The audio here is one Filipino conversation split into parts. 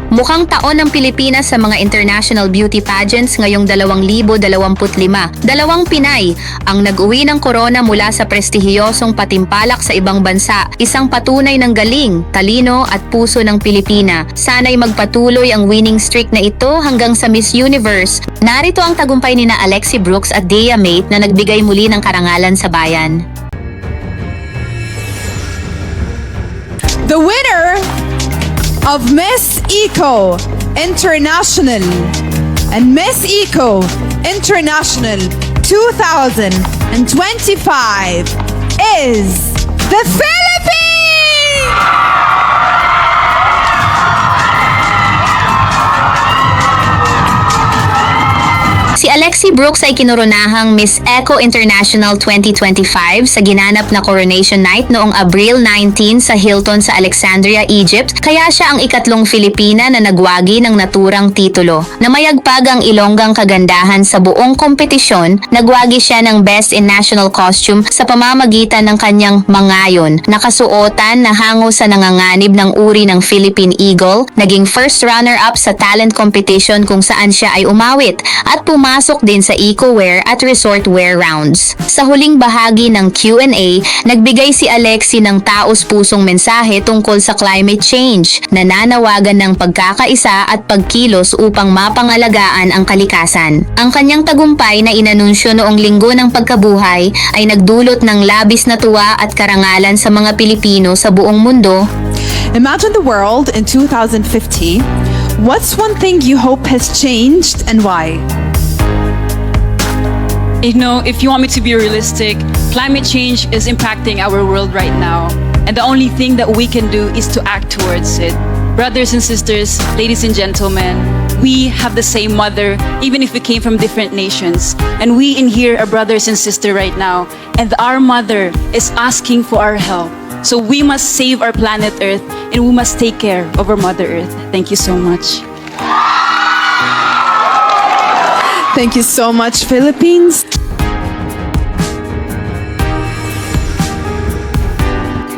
Mukhang taon ng Pilipinas sa mga international beauty pageants ngayong 2025. Dalawang Pinay ang nag-uwi ng corona mula sa prestihiyosong patimpalak sa ibang bansa. Isang patunay ng galing, talino at puso ng Pilipina. Sana'y magpatuloy ang winning streak na ito hanggang sa Miss Universe. Narito ang tagumpay nina Alexi Brooks at Dea Mate na nagbigay muli ng karangalan sa bayan. The winner of Miss Eco International and Miss Eco International 2025 is the Philippines! Si Alexi Brooks ay kinuronahang Miss Eco International 2025 sa ginanap na Coronation Night noong Abril 19 sa Hilton sa Alexandria, Egypt, kaya siya ang ikatlong Filipina na nagwagi ng naturang titulo. Namayagpag ang ilonggang kagandahan sa buong kompetisyon, nagwagi siya ng Best in National Costume sa pamamagitan ng kanyang mangayon, nakasuotan na hango sa nanganganib ng uri ng Philippine Eagle, naging first runner-up sa talent competition kung saan siya ay umawit at pumasok din sa eco-wear at resort wear rounds. Sa huling bahagi ng Q&A, nagbigay si Alexi ng taos-pusong mensahe tungkol sa climate change, nananawagan ng pagkakaisa at pagkilos upang mapangalagaan ang kalikasan. Ang kanyang tagumpay na inanunsyo noong Linggo ng Pagkabuhay ay nagdulot ng labis na tuwa at karangalan sa mga Pilipino sa buong mundo. Imagine the world in 2050. What's one thing you hope has changed and why? You know, if you want me to be realistic, climate change is impacting our world right now. And the only thing that we can do is to act towards it. Brothers and sisters, ladies and gentlemen, we have the same mother, even if we came from different nations. And we in here are brothers and sisters right now. And our mother is asking for our help. So we must save our planet Earth and we must take care of our Mother Earth. Thank you so much. Thank you so much, Philippines.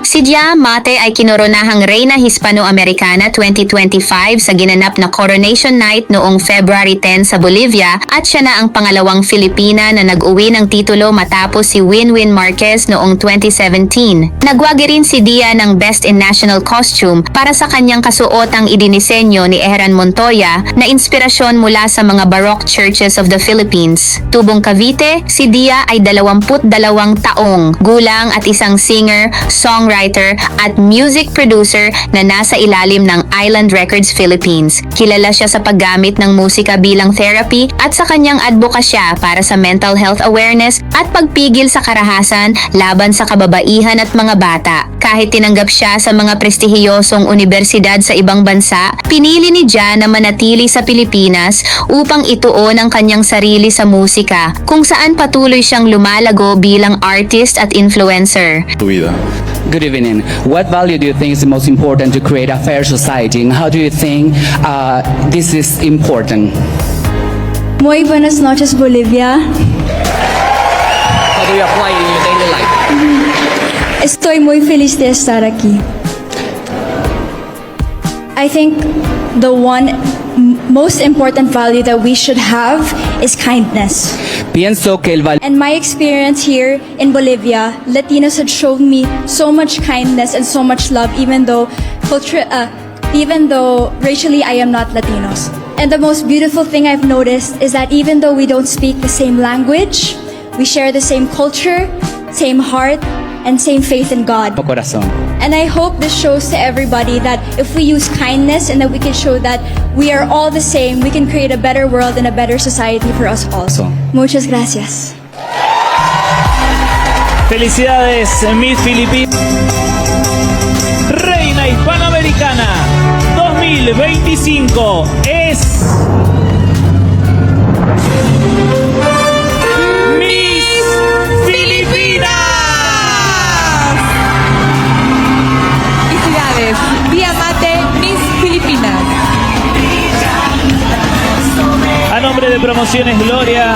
Si Dea Mate ay kinoronahang Reyna Hispano-Americana 2025 sa ginanap na Coronation Night noong February 10 sa Bolivia at siya na ang pangalawang Filipina na nag-uwi ng titulo matapos si Winwin Marquez noong 2017. Nagwagi rin si Dea ng Best in National Costume para sa kanyang kasuotang idinisenyo ni Ehran Montoya na inspirasyon mula sa mga Baroque churches of the Philippines. Tubong Cavite, si Dea ay 22 taong gulang at isang singer, songwriter at music producer na nasa ilalim ng Island Records Philippines. Kilala siya sa paggamit ng musika bilang therapy at sa kanyang advokasya para sa mental health awareness at pagpigil sa karahasan laban sa kababaihan at mga bata. Kahit tinanggap siya sa mga prestihiyosong universidad sa ibang bansa, pinili ni Dea na manatili sa Pilipinas upang ituon ang kanyang sarili sa musika, kung saan patuloy siyang lumalago bilang artist at influencer. Good evening. What value do you think is the most important to create a fair society, and how do you think this is important? Muy buenas noches, Bolivia. How do you apply it in your daily life? Estoy muy feliz de estar aquí. I think the one most important value that we should have is kindness. Pienso que el valor And my experience here in Bolivia, Latinos had shown me so much kindness and so much love, even though racially I am not Latinos. And the most beautiful thing I've noticed is that even though we don't speak the same language, we share the same culture, same heart, and same faith in God. corazón. And I hope this shows to everybody that if we use kindness and that we can show that we are all the same, we can create a better world and a better society for us all. Muchas gracias. Felicidades, Miss Filipinas. Reina Hispanoamericana 2025 es Miss Filipinas. Felicidades, Dea Mate, Miss Filipinas. A nombre de Promociones Gloria.